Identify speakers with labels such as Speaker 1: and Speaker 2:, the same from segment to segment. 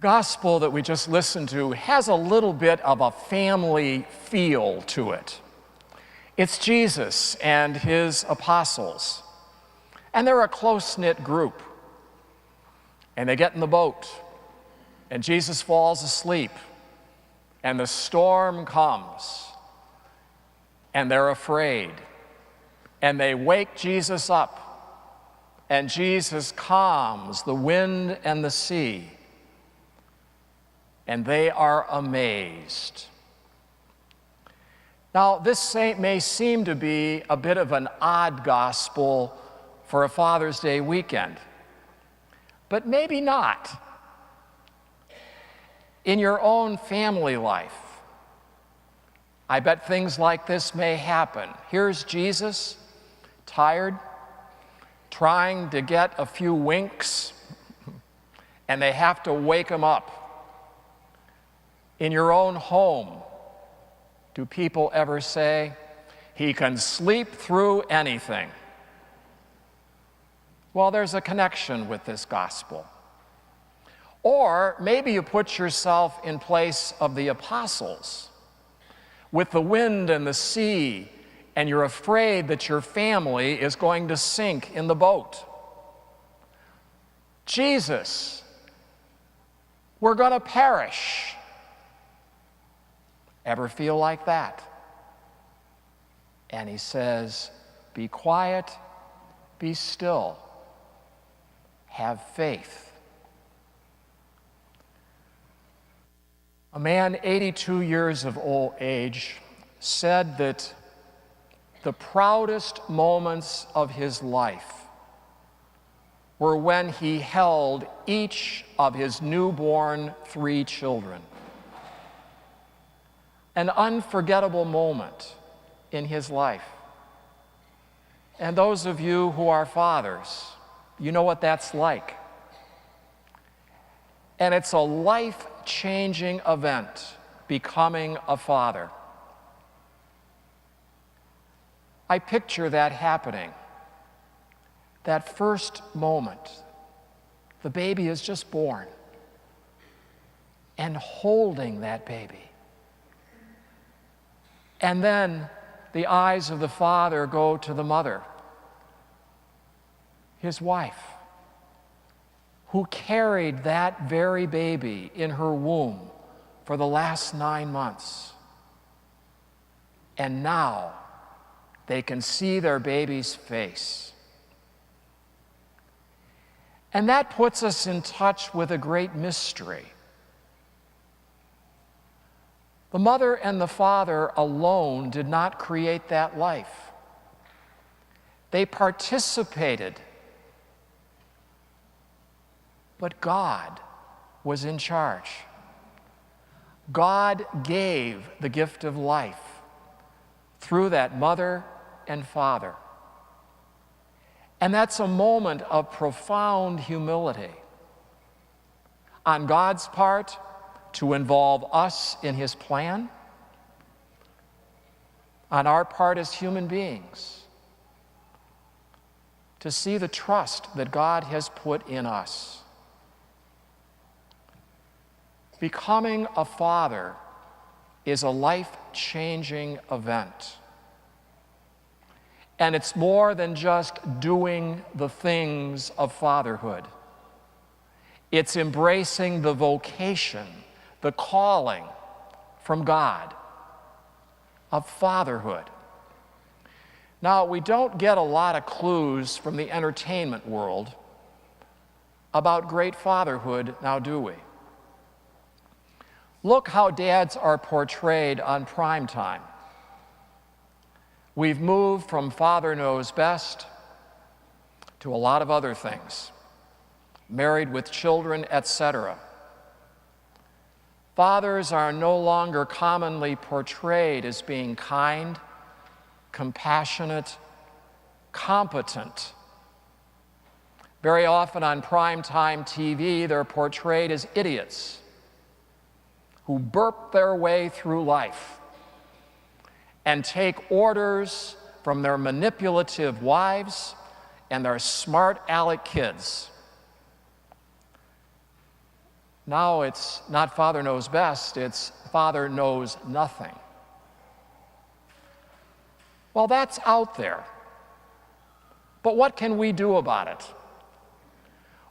Speaker 1: The gospel that we just listened to has a little bit of a family feel to it. It's Jesus and his apostles, and they're a close-knit group. And they get in the boat, and Jesus falls asleep, and the storm comes, and they're afraid, and they wake Jesus up, and Jesus calms the wind and the sea, and they are amazed. Now, this may seem to be a bit of an odd gospel for a Father's Day weekend, but maybe not. In your own family life, I bet things like this may happen. Here's Jesus, tired, trying to get a few winks, and they have to wake him up. In your own home, do people ever say, "He can sleep through anything"? Well, there's a connection with this gospel. Or maybe you put yourself in place of the apostles with the wind and the sea, and you're afraid that your family is going to sink in the boat. Jesus, we're going to perish. Ever feel like that? And he says, be quiet, be still, have faith. A man 82 years of old age said that the proudest moments of his life were when he held each of his newborn 3 children. An unforgettable moment in his life. And those of you who are fathers, you know what that's like. And it's a life-changing event, becoming a father. I picture that happening. That first moment, the baby is just born, and holding that baby. And then the eyes of the father go to the mother, his wife, who carried that very baby in her womb for the last 9 months. And now they can see their baby's face. And that puts us in touch with a great mystery. The mother and the father alone did not create that life. They participated, but God was in charge. God gave the gift of life through that mother and father. And that's a moment of profound humility on God's part, to involve us in his plan, on our part as human beings, to see the trust that God has put in us. Becoming a father is a life-changing event. And it's more than just doing the things of fatherhood. It's embracing the vocation, the calling from God of fatherhood. Now, we don't get a lot of clues from the entertainment world about great fatherhood, now do we? Look how dads are portrayed on prime time. We've moved from Father Knows Best to a lot of other things, married with children, etc. Fathers are no longer commonly portrayed as being kind, compassionate, competent. Very often on primetime TV, they're portrayed as idiots who burp their way through life and take orders from their manipulative wives and their smart aleck kids. Now it's not Father knows best, it's Father knows nothing. Well, that's out there. But what can we do about it?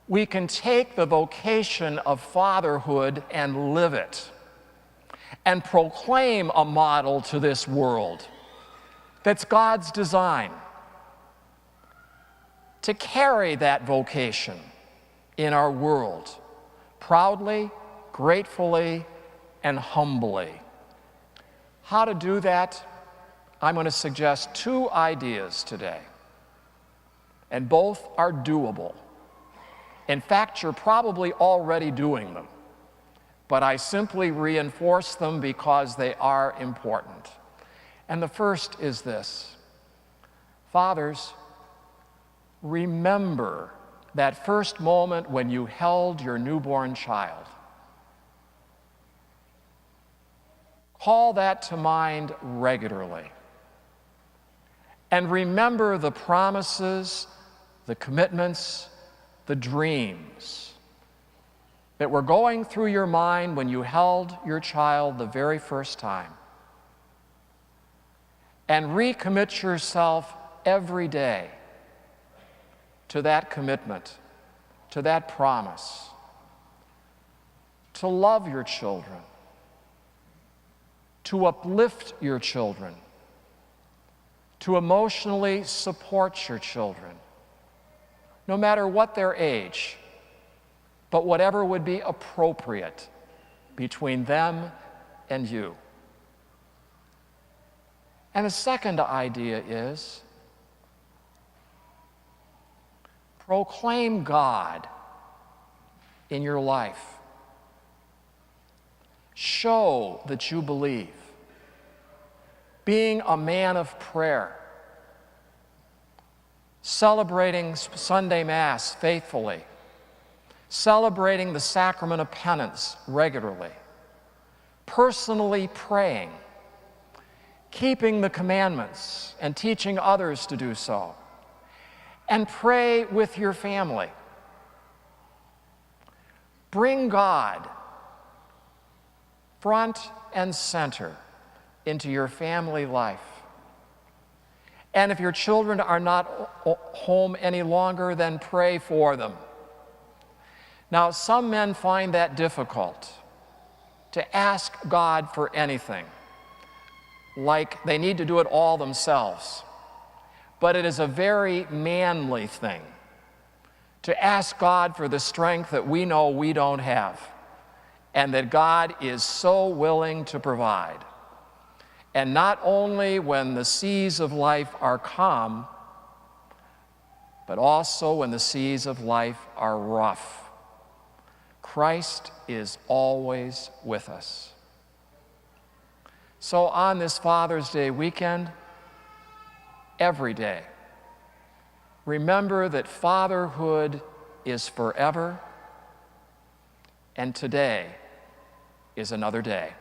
Speaker 1: We can take the vocation of fatherhood and live it, and proclaim a model to this world that's God's design, to carry that vocation in our world proudly, gratefully, and humbly. How to do that? I'm going to suggest 2 ideas today, and both are doable. In fact, you're probably already doing them, but I simply reinforce them because they are important. And the first is this: fathers, remember that first moment when you held your newborn child. Call that to mind regularly. And remember the promises, the commitments, the dreams that were going through your mind when you held your child the very first time. And recommit yourself every day to that commitment, to that promise, to love your children, to uplift your children, to emotionally support your children, no matter what their age, but whatever would be appropriate between them and you. And the second idea is proclaim God in your life. Show that you believe. Being a man of prayer, celebrating Sunday Mass faithfully, celebrating the sacrament of penance regularly, personally praying, keeping the commandments and teaching others to do so, and pray with your family. Bring God front and center into your family life. And if your children are not home any longer, then pray for them. Now, some men find that difficult, to ask God for anything, like they need to do it all themselves. But it is a very manly thing to ask God for the strength that we know we don't have, and that God is so willing to provide. And not only when the seas of life are calm, but also when the seas of life are rough. Christ is always with us. So on this Father's Day weekend, every day, remember that fatherhood is forever, and today is another day.